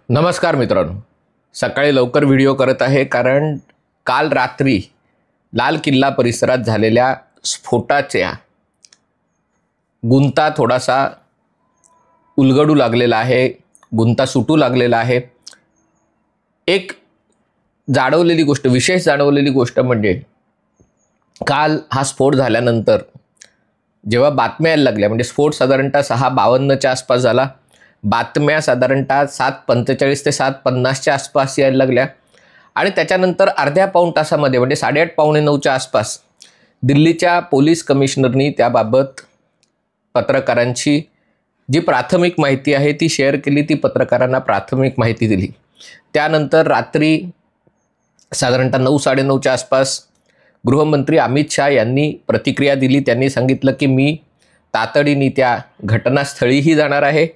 नमस्कार मित्रांनो, सकाळी लवकर व्हिडिओ करत आहे कारण काल रात्री लाल किल्ला परिसरात झालेल्या स्फोटाच्या गुंता थोडासा उलगडू लागलेला आहे, गुंता सुटू लागलेला आहे। एक जाणवलेली गोष्ट, विशेष जाणवलेली गोष्ट म्हणजे काल हा स्फोट झाल्यानंतर जेव्हा बातम्या यायला लागल्या, म्हणजे स्फोट साधारणतः 6:52च्या आसपास झाला, बातम्या साधारणतः 7:45 ते 7:50च्या आसपास यायला लागल्या आणि त्याच्यानंतर अर्ध्या पाऊण तासामध्ये म्हणजे 8:30 पावणे 9च्या आसपास दिल्लीच्या पोलीस कमिशनरनी त्याबाबत पत्रकारांची जी प्राथमिक माहिती आहे ती शेअर केली, ती पत्रकारांना प्राथमिक माहिती दिली। त्यानंतर रात्री साधारणतः 9-9:30च्या आसपास गृहमंत्री अमित शाह यांनी प्रतिक्रिया दिली। त्यांनी सांगितलं की मी तातडीने त्या घटनास्थळीही जाणार आहे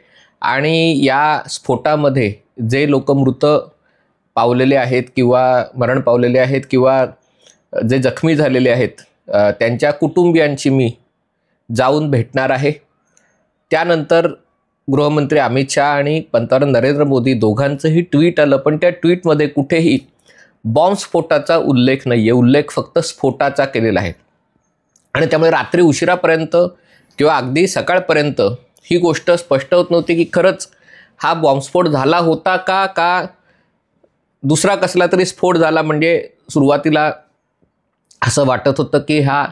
आणि या स्फोटामध्ये जे लोक मृत पावलेले आहेत किंवा मरण पावलेले आहेत किंवा जे जखमी झालेले आहेत त्यांच्या कुटुंबियांची मी जाऊन भेटणार आहे। त्यानंतर गृहमंत्री अमित शाह आणि पंतप्रधान नरेंद्र मोदी दोघांचंही ट्विट आलं, पण त्या ट्विटमध्ये कुठेही बॉम्बस्फोटाचा उल्लेख नाही आहे, उल्लेख फक्त स्फोटाचा केलेला आहे। आणि त्यामुळे रात्री उशिरापर्यंत किंवा अगदी सकाळपर्यंत ही गोष्ट स्पष्ट होत नव्हती की खरंच हा बॉम्बस्फोट झाला होता का दुसरा कसला तरी स्फोट झाला। म्हणजे सुरुवातीला असं वाटत होतं की हा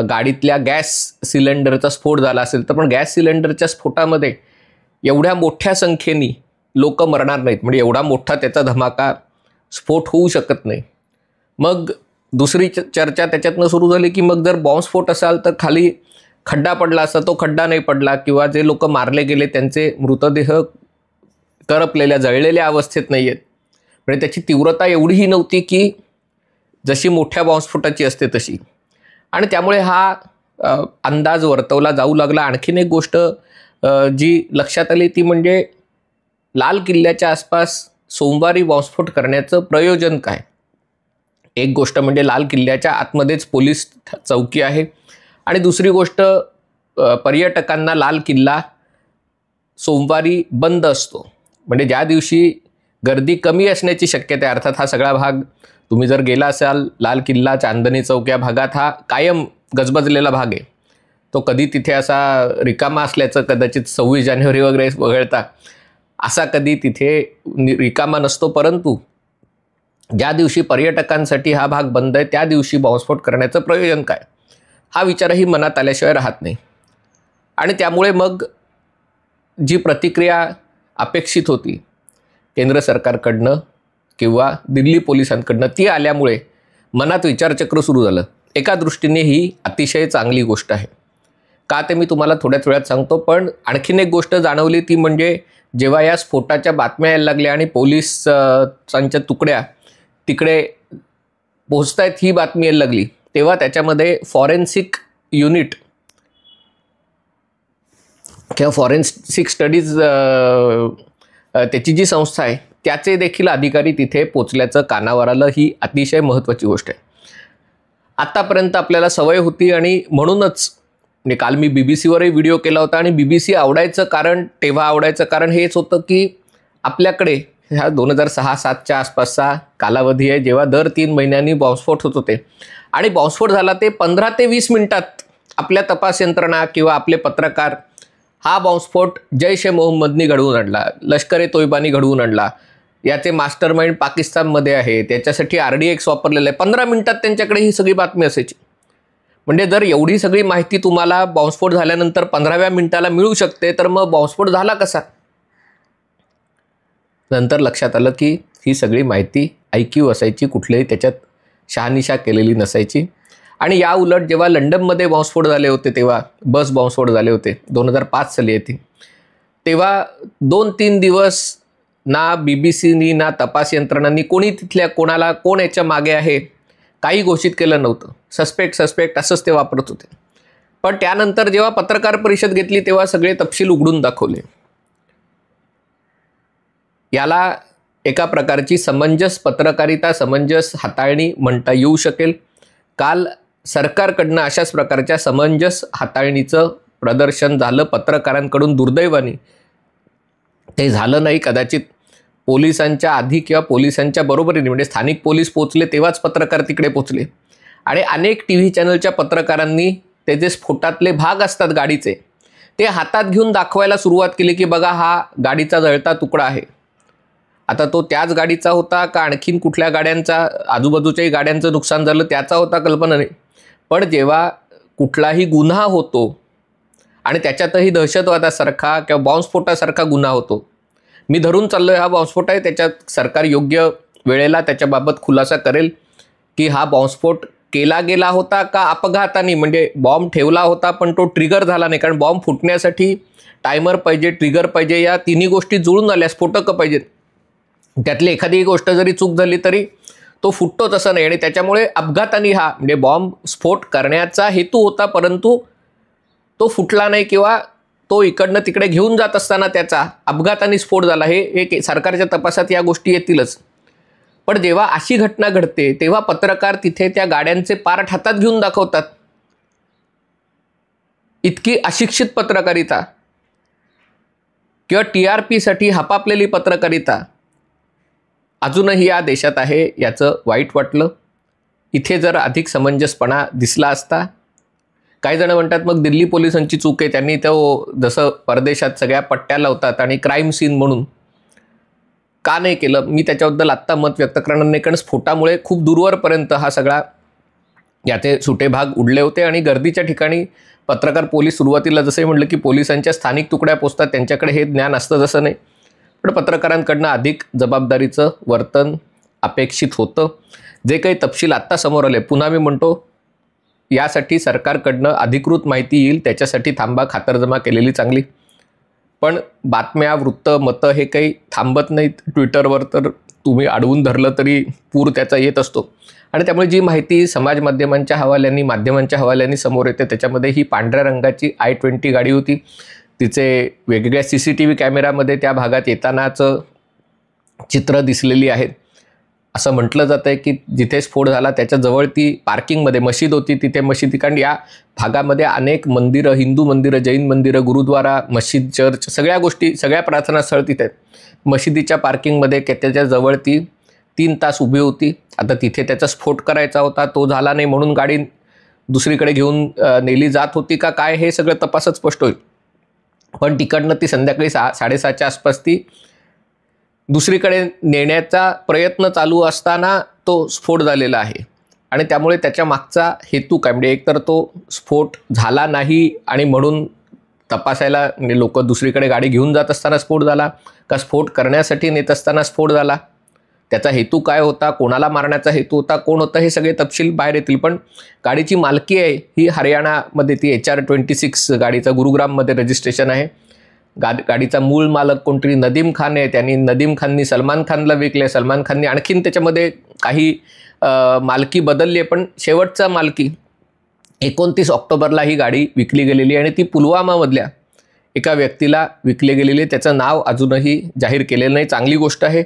गाडीतल्या गॅस सिलेंडरचा स्फोट झाला असेल, तर पण गॅस सिलेंडरच्या स्फोटामध्ये एवढ्या मोठ्या संख्येने लोक मरणार नाहीत, म्हणजे एवढा मोठा त्याचा धमाका स्फोट होऊ शकत नाही। मग दुसरी चर्चा त्याच्यातनं सुरू झाली की मग जर बॉम्बस्फोट असाल तर खाली खड्डा पडला असता, तो खड्डा नाही पडला किंवा जे लोक मारले गेले त्यांचे मृतदेह करपलेल्या जळलेल्या अवस्थेत नाही आहेत, म्हणजे त्याची तीव्रता एवढीही नव्हती की जशी मोठ्या बॉम्बस्फोटाची असते तशी। आणि त्यामुळे हा अंदाज वर्तवला जाऊ लागला। आणखीन एक गोष्ट जी लक्षात आली ती म्हणजे लाल किल्ल्याच्या आसपास सोमवारी बॉम्बस्फोट करण्याचं प्रयोजन काय। एक गोष्ट म्हणजे लाल किल्ल्याच्या आतमध्येच पोलीस चौकी आहे आणि दुसरी गोष्ट पर्यटकांना लाल किल्ला सोमवारी बंद असतो, म्हणजे ज्या दिवशी गर्दी कमी असण्याची शक्यता आहे। अर्थात हा सगळा भाग तुम्ही जर गेला असाल लाल किल्ला, चांदणी चौक या भागात हा कायम गजबजलेला भाग आहे, तो कधी तिथे असा रिकामा असल्याचं कदाचित 26 जानेवारी वगैरे वगळता असा कधी तिथे रिकामा नसतो। परंतु ज्या दिवशी पर्यटकांसाठी हा भाग बंद आहे त्या दिवशी बॉम्बस्फोट करण्याचं प्रयोजन काय, हा विचारही मनात आल्याशिवाय राहत नाही। आणि त्यामुळे मग जी प्रतिक्रिया अपेक्षित होती केंद्र सरकारकडनं किंवा दिल्ली पोलिसांकडनं ती आल्यामुळे मनात विचारचक्र सुरू झालं। एका दृष्टीने ही अतिशय चांगली गोष्ट आहे, का ते मी तुम्हाला थोड्याच वेळात सांगतो। पण आणखीन एक गोष्ट जाणवली ती म्हणजे जेव्हा या स्फोटाच्या बातम्या यायला लागल्या आणि पोलिसांच्या तुकड्या तिकडे पोहोचतायत ही बातमी यायला लागली, तेव्हा त्याच्यामध्ये फॉरेन्सिक युनिट किंवा फॉरेन्सिक स्टडीज त्याची जी संस्था आहे त्याचे देखील अधिकारी तिथे पोचल्याचं कानावर आलं। ही अतिशय महत्त्वाची गोष्ट आहे। आत्तापर्यंत आपल्याला सवय होती आणि म्हणूनच म्हणजे काल मी BBC-वरही व्हिडिओ केला होता आणि BBC आवडायचं कारण, तेव्हा आवडायचं कारण हेच होतं की आपल्याकडे ह्या 2006-07च्या आसपासचा कालावधी आहे जेव्हा दर 3 महिन्यांनी बॉम्बस्फोट होत होते आणि बॉम्बस्फोट झाला ते 15 ते 20 मिनिटात आपल्या तपास यंत्रणा किंवा आपले पत्रकार हा बॉम्बस्फोट जैश ए मोहम्मदनी घडवून आणला, लष्कर ए तोयबानी घडवून आणला, याचे मास्टरमाइंड पाकिस्तानमध्ये आहे, त्याच्यासाठी RDX वापरलेलं आहे, 15 मिनिटात त्यांच्याकडे ही सगळी बातमी असायची। म्हणजे जर एवढी सगळी माहिती तुम्हाला बॉम्बस्फोट झाल्यानंतर 15व्या मिनिटाला मिळू शकते तर मग बॉम्बस्फोट झाला कसा। नंतर लक्षात आलं की ही सगळी माहिती IQ असायची, कुठलेही त्याच्यात शहानिशा केलेली नसायची। आणि या उलट जेव्हा लंडनमध्ये बॉम्बस्फोट झाले होते, तेव्हा बस बॉम्बस्फोट झाले होते 2005 साली येते, तेव्हा 2-3 दिवस ना BBCनी ना तपास यंत्रणांनी कोणी तिथल्या कोणाला कोण याच्या मागे आहे काही घोषित केलं नव्हतं। सस्पेक्ट असंच ते वापरत होते। पण त्यानंतर जेव्हा पत्रकार परिषद घेतली तेव्हा सगळे तपशील उघडून दाखवले। याला एका प्रकारची समंजस पत्रकारिता, समंजस हाताळणी म्हणता येऊ शकेल। काल सरकारकडनं अशाच प्रकारच्या समंजस हाताळणीचं प्रदर्शन झालं पत्रकारांकडून. दुर्दैवाने ते झालं नाही. कदाचित पोलिसांच्या आधी किंवा पोलिसांच्या बरोबरीने म्हणजे स्थानिक पोलीस पोचले तेव्हाच पत्रकार तिकडे पोचले आणि अनेक TV चॅनलच्या पत्रकारांनी ते जे स्फोटातले भाग असतात गाडीचे ते हातात घेऊन दाखवायला सुरुवात केली की बघा हा गाडीचा जळता तुकडा आहे. आता तो त्याच गाडीचा होता का आणखीन कुठल्या गाड्यांचा, आजूबाजूच्याही गाड्यांचं नुकसान झालं त्याचा होता कल्पना नाही. पण जेव्हा कुठलाही गुन्हा होतो आणि त्याच्यातही दहशतवादासारखा किंवा बॉम्बस्फोटासारखा गुन्हा होतो, मी धरून चाललोय हा बॉम्बस्फोट आहे, त्याच्यात सरकार योग्य वेळेला त्याच्याबाबत खुलासा करेल की हा बॉम्बस्फोट केला गेला होता का अपघाताने, म्हणजे बॉम्ब ठेवला होता पण तो ट्रिगर झाला नाही. कारण बॉम्ब फुटण्यासाठी टायमर पाहिजे, ट्रिगर पाहिजे, या तिन्ही गोष्टी जुळून आल्या, स्फोटकं पाहिजेत. त्यातली एखादी गोष्ट जरी चूक झाली तरी तो फुटतो तसं नाही. आणि त्याच्यामुळे अपघाताने हा म्हणजे बॉम्ब स्फोट करण्याचा हेतू होता परंतु तो फुटला नाही किंवा तो इकडनं तिकडे घेऊन जात असताना त्याचा अपघाताने स्फोट झाला. हे सरकारच्या तपासात या गोष्टी येतीलच. पण जेव्हा अशी घटना घडते तेव्हा पत्रकार तिथे त्या गाड्यांचे पार्ट हातात घेऊन दाखवतात. इतकी अशिक्षित पत्रकारिता किंवा TRPसाठी हपापलेली पत्रकारिता अजूनही या देशात आहे, याचं वाईट वाटलं. इथे जर अधिक समंजसपणा दिसला असता. काही जण म्हणतात मग दिल्ली पोलिसांची चूक आहे, त्यांनी तो जसं परदेशात सगळ्या पट्ट्या लावतात आणि क्राईम सीन म्हणून का नाही केलं. मी त्याच्याबद्दल आत्ता मत व्यक्त करणार नाही कारण स्फोटामुळे खूप दूरवरपर्यंत हा सगळा याचे सुटे भाग उडले होते आणि गर्दीच्या ठिकाणी पत्रकार पोलीस सुरुवातीला जसंही म्हटलं की पोलिसांच्या स्थानिक तुकड्या पोचतात, त्यांच्याकडे हे ज्ञान असतं जसं नाही. पण पत्रकारांकडनं अधिक जबाबदारीचं वर्तन अपेक्षित होतं. जे काही तपशील आत्ता समोर आले, पुन्हा मी म्हणतो यासाठी सरकारकडनं अधिकृत माहिती येईल त्याच्यासाठी थांबा, खातरजमा केलेली चांगली. पण बातम्या, वृत्त, मतं हे काही थांबत नाहीत. ट्विटरवर तर तुम्ही अडवून धरलं तरी पूर त्याचा येत असतो. आणि त्यामुळे जी माहिती समाज माध्यमांच्या हवाल्यांनी, माध्यमांच्या हवाल्यांनी समोर येते त्याच्यामध्ये ही पांढऱ्या रंगाची I-20 गाडी होती. तिचे वेगवेगळ्या CCTV कॅमेरामध्ये त्या भागात येतानाचं चित्र दिसलेली आहेत. असं म्हटलं जातं आहे की जिथे स्फोट झाला त्याच्याजवळ ती पार्किंगमध्ये मशीद होती. तिथे मशिदी, कारण या भागामध्ये अनेक मंदिरं, हिंदू मंदिरं, जैन मंदिरं, गुरुद्वारा, मशीद, चर्च, सगळ्या गोष्टी, सगळ्या प्रार्थनास्थळ तिथे आहेत. मशिदीच्या पार्किंगमध्ये त्याच्या जवळ ती 3 तास उभी होती. आता तिथे त्याचा स्फोट करायचा होता, तो झाला नाही म्हणून गाडी दुसरीकडे घेऊन नेली जात होती का काय हे सगळं तपासच स्पष्ट होईल. पण तिकडनं ती संध्याकाळी 6:30च्या आसपास ती दुसरीकडे नेण्याचा प्रयत्न चालू असताना तो स्फोट झालेला आहे. आणि त्यामुळे त्याच्या मागचा हेतू काय, म्हणजे एकतर तो स्फोट झाला नाही आणि म्हणून तपासायला लोक दुसरीकडे गाडी घेऊन जात असताना स्फोट झाला का स्फोट करण्यासाठी नेत असताना स्फोट झाला, त्याचा हेतू काय होता, कोणाला मारण्याचा हेतू होता, कोण होता, हे सगळे तपशील बाहेर येतील. पण गाडीची मालकी आहे ही हरियाणामध्ये, ती HR-26 गाडीचा गुरुग्राममध्ये रजिस्ट्रेशन आहे. गाडीचा मूळ मालक कोणतरी नदीम खान आहे. त्यांनी नदीम खाननी सलमान खानला विकले, सलमान खाननी आणखीन त्याच्यामध्ये काही मालकी बदलली आहे. पण शेवटचा मालकी 29 ऑक्टोबरला ही गाडी विकली गेलेली आणि ती पुलवामामधल्या एका व्यक्तीला विकली गेलेली आहे. त्याचं नाव अजूनही जाहीर केलेलं नाही. चांगली गोष्ट आहे.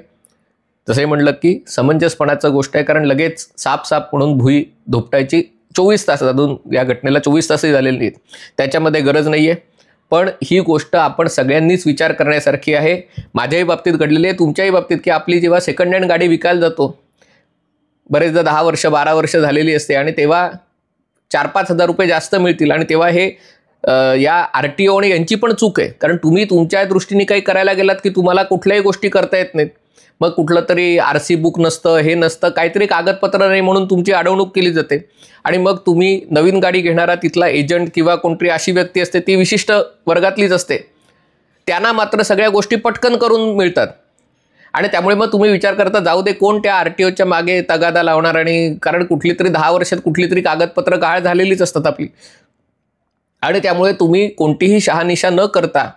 तसंही म्हणलं की समंजसपणाचं गोष्ट आहे, कारण लगेच साप म्हणून भुई धोपटायची 24 तास, अजून या घटनेला 24 तासही झालेले नाहीत, त्याच्यामध्ये गरज नाही आहे. पण ही गोष्ट आपण सगळ्यांनीच विचार करण्यासारखी आहे. माझ्याही बाबतीत घडलेली आहे, तुमच्याही बाबतीत, की आपली जेव्हा सेकंड हँड गाडी विकायला जातो, बरेचदा 10 वर्ष 12 वर्ष झालेली असते आणि तेव्हा 4-5 हजार रुपये जास्त मिळतील आणि तेव्हा हे या RTO आणि यांची पण चूक आहे. कारण तुम्ही तुमच्या दृष्टीने काही करायला गेलात की तुम्हाला कुठल्याही गोष्टी करता येत नाहीत. मग कुठलं तरी RC बुक नसतं, हे नसतं, काहीतरी कागदपत्र नाही म्हणून तुमची अडवणूक केली जाते. आणि मग तुम्ही नवीन गाडी घेणारा तिथला एजंट किंवा कोणतरी अशी व्यक्ती असते, ती विशिष्ट वर्गातलीच असते, त्यांना मात्र सगळ्या गोष्टी पटकन करून मिळतात. आणि त्यामुळे मग तुम्ही विचार करता जाऊ दे, कोण त्या RTOच्या मागे तगादा लावणार, आणि कारण कुठली तरी 10 वर्षात कुठली तरी कागदपत्र गहाळ झालेलीच असतात आपली. आणि त्यामुळे तुम्ही कोणतीही शहानिशा न करता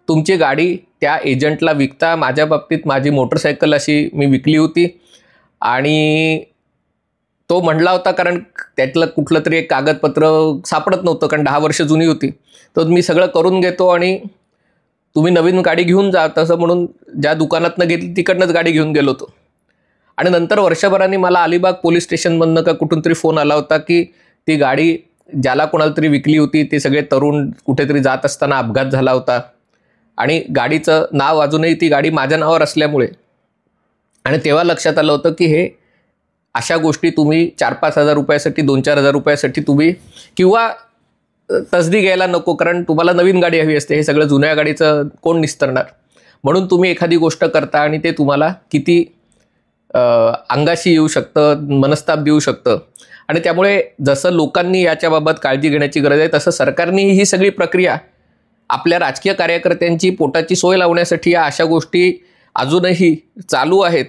तुमची गाडी त्या एजंटला विकता. माझ्या बाबतीत माझी मोटरसायकल अशी मी विकली होती आणि तो म्हणला होता, कारण त्यातलं कुठलं तरी एक कागदपत्र सापडत नव्हतं, कारण 10 वर्ष जुनी होती, तर मी सगळं करून घेतो आणि तुम्ही नवीन गाडी घेऊन जा, तसं म्हणून ज्या दुकानातनं घेतली तिकडनंच गाडी घेऊन गेलो होतो. आणि नंतर वर्षभराने मला अलिबाग पोलीस स्टेशनमधनं का कुठून तरी फोन आला होता की ती गाडी ज्याला कोणाला तरी विकली होती ते सगळे तरुण कुठेतरी जात असताना अपघात झाला होता आणि गाडीचं नाव अजूनही ती गाडी माझ्या नावावर असल्यामुळे आणि तेव्हा लक्षात आलं होतं की हे अशा गोष्टी तुम्ही 4-5 हजार रुपयासाठी 2-4 हजार रुपयासाठी तुम्ही किंवा तसदी घ्यायला नको, कारण तुम्हाला नवीन गाडी हवी असते. हे सगळं जुन्या गाडीचं कोण निस्तरणार, म्हणून तुम्ही एखादी गोष्ट करता आणि ते तुम्हाला किती अंगाशी येऊ शकतं, मनस्ताप देऊ शकतं. आणि त्यामुळे जसं लोकांनी याच्याबाबत काळजी घेण्याची गरज आहे तसं सरकारने ही सगळी प्रक्रिया आपल्या राजकीय कार्यकर्त्यांची पोटाची सोय लावण्यासाठी या अशा गोष्टी अजूनही चालू आहेत.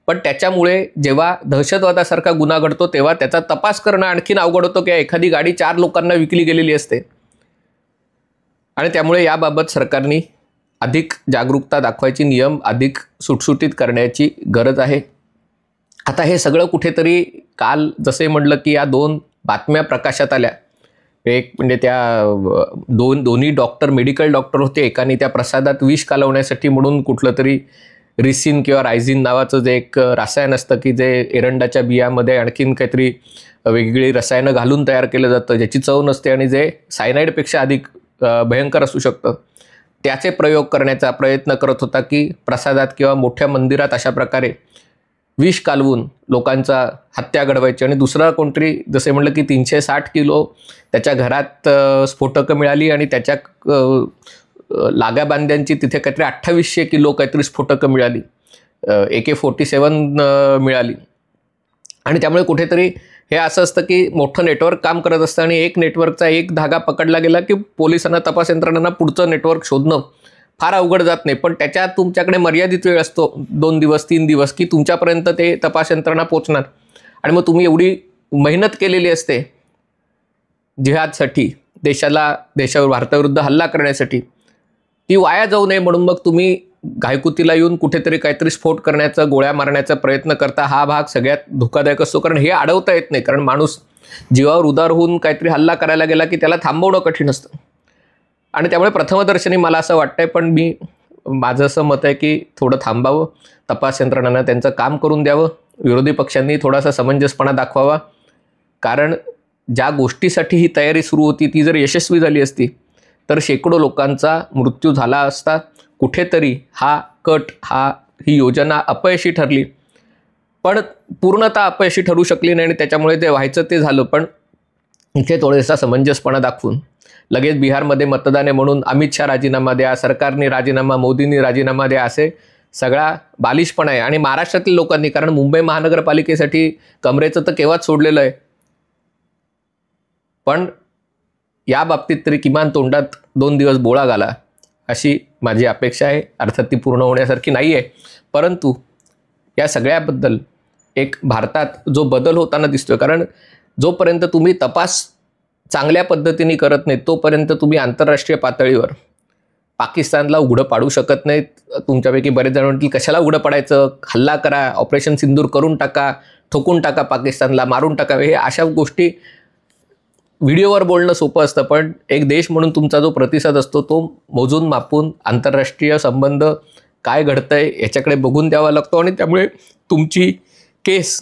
पण त्याच्यामुळे जेव्हा दहशतवादासारखा गुन्हा घडतो तेव्हा त्याचा तपास करणं आणखीन अवघड होतं की एखादी गाडी 4 लोकांना विकली गेलेली असते. आणि त्यामुळे याबाबत सरकारने अधिक जागरूकता दाखवायची, नियम अधिक सुटसुटीत करण्याची गरज आहे. आता हे सगळं कुठेतरी काल जसे म्हटलं की या 2 बातम्या प्रकाशात आल्या. एक म्हणजे त्या दोन्ही डॉक्टर, मेडिकल डॉक्टर होते. एकाने त्या प्रसादात विष कालवण्यासाठी म्हणून कुठलं तरी रिसिन किंवा रायझिन नावाचं जे एक रसायन असतं की जे एरंडाच्या बियामध्ये आणखीन काहीतरी वेगवेगळी रसायनं घालून तयार केलं जातं, ज्याची चव नसते आणि जे सायनाईडपेक्षा अधिक भयंकर असू शकतं, त्याचे प्रयोग करण्याचा प्रयत्न करत होता की प्रसादात किंवा मोठ्या मंदिरात अशा प्रकारे विष कालवून लोकांचा हत्या घडवायची. आणि दुसरा कोणतरी जसे म्हटलं की 360 किलो त्याच्या घरात स्फोटकं मिळाली आणि त्याच्या लागाबांध्यांची तिथे काहीतरी 2800 किलो काहीतरी स्फोटकं मिळाली, AK-47 मिळाली. आणि त्यामुळे कुठेतरी हे असं असतं की मोठं नेटवर्क काम करत असतं आणि एक नेटवर्कचा एक धागा पकडला गेला की पोलिसांना, तपास यंत्रणांना पुढचं नेटवर्क शोधणं फार अवघड जात नाही. पण त्याच्यात तुमच्याकडे मर्यादित वेळ असतो, 2 दिवस 3 दिवस, की तुमच्यापर्यंत ते तपास यंत्रणा पोचणार. आणि मग तुम्ही एवढी मेहनत केलेली असते जिहादसाठी, देशावर भारताविरुद्ध हल्ला करण्यासाठी, ती वाया जाऊ नये म्हणून मग तुम्ही घायकुतीला येऊन कुठेतरी काहीतरी स्फोट करण्याचा, गोळ्या मारण्याचा प्रयत्न करता. हा भाग सगळ्यात धोकादायक असतो, कारण हे अडवता येत नाही. कारण माणूस जीवावर उदार होऊन काहीतरी हल्ला करायला गेला की त्याला थांबवणं कठीण असतं. आणि त्यामुळे प्रथमदर्शनी मला असं वाटतंय, पण माझं असं मत आहे की थोडं थांबावं, तपास यंत्रणांना त्यांचं काम करून द्यावं, विरोधी पक्षांनी थोडासा समंजसपणा दाखवावा. कारण ज्या गोष्टीसाठी ही तयारी सुरू होती ती जर यशस्वी झाली असती तर शेकडो लोकांचा मृत्यू झाला असता. कुठेतरी ही योजना अपयशी ठरली, पण पूर्णतः अपयशी ठरू शकली नाही आणि त्याच्यामुळे ते व्हायचं ते झालं. पण इथे थोडासा समंजसपणा दाखवून लगेच बिहारमध्ये मतदान आहे म्हणून अमित शहा राजीनामा द्या, सरकारने राजीनामा, मोदींनी राजीनामा द्या, असे सगळा बालिशपणा आहे. आणि महाराष्ट्रातील लोकांनी, कारण मुंबई महानगरपालिकेसाठी कमरेचं तर केव्हाच सोडलेलं आहे, पण या बाबतीत तरी किमान तोंडात 2 दिवस बोळा घाला अशी माझी अपेक्षा आहे. अर्थात ती पूर्ण होण्यासारखी नाही आहे, परंतु या सगळ्याबद्दल एक भारतात जो बदल होताना दिसतोय, कारण जोपर्यंत तुम्ही तपास चांगल्या पद्धतीने करत नाही तोपर्यंत तुम्ही आंतरराष्ट्रीय पातळीवर पाकिस्तानला उघडं पाडू शकत नाहीत. तुमच्यापैकी बरेच जण म्हणतील कशाला उघडं पडायचं, हल्ला करा, ऑपरेशन सिंदूर करून टाका, ठोकून टाका, पाकिस्तानला मारून टाका. हे अशा गोष्टी व्हिडिओवर बोलणं सोपं असतं, पण एक देश म्हणून तुमचा जो प्रतिसाद असतो तो मोजून मापून आंतरराष्ट्रीय संबंध काय घडतंय याच्याकडे बघून द्यावा लागतो. आणि त्यामुळे तुमची केस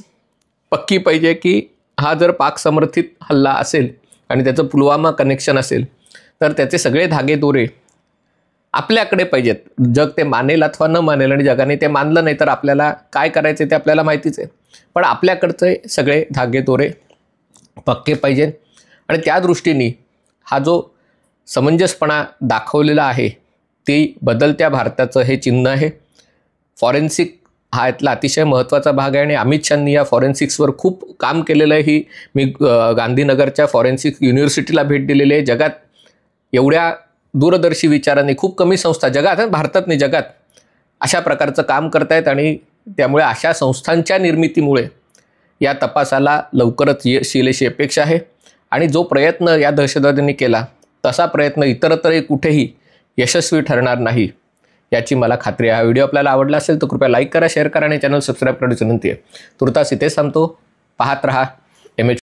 पक्की पाहिजे की हा जर पाक समर्थित हल्ला असेल आणि त्याचं पुलवामा कनेक्शन असेल तर त्याचे सगळे धागेदोरे आपल्याकडे पाहिजेत. जग ते मानेल अथवा न मानेल, आणि जगाने ते मानलं नाही तर आपल्याला काय करायचं ते आपल्याला माहितीच आहे, पण आपल्याकडचे सगळे धागेदोरे पक्के पाहिजेत. आणि त्या दृष्टीने हा जो समंजसपणा दाखवलेला आहे ती बदलत्या भारताचं हे चिन्ह आहे. फॉरेन्सिक हा यातला अतिशय महत्त्वाचा भाग आहे आणि अमित शहांनी या फॉरेन्सिक्सवर खूप काम केलेलं आहे. मी गांधीनगरच्या फॉरेन्सिक युनिव्हर्सिटीला भेट दिलेली आहे. जगात एवढ्या दूरदर्शी विचारांनी खूप कमी संस्था जगात, भारतात नाही जगात, अशा प्रकारचं काम करतायत. आणि त्यामुळे अशा संस्थांच्या निर्मितीमुळे या तपासाला लवकरच यश येईल अशी अपेक्षा आहे. आणि जो प्रयत्न या दहशतवाद्यांनी केला तसा प्रयत्न इतरत्रही कुठेही यशस्वी ठरणार नाही याची मला खात्री आहे. हा व्हिडिओ आपल्याला आवडला असेल तर कृपया लाईक करा, शेअर करा आणि चॅनल सबस्क्राईब करण्याची विनंती आहे. तुर्तास इथेच थांबतो. पाहत रहा MH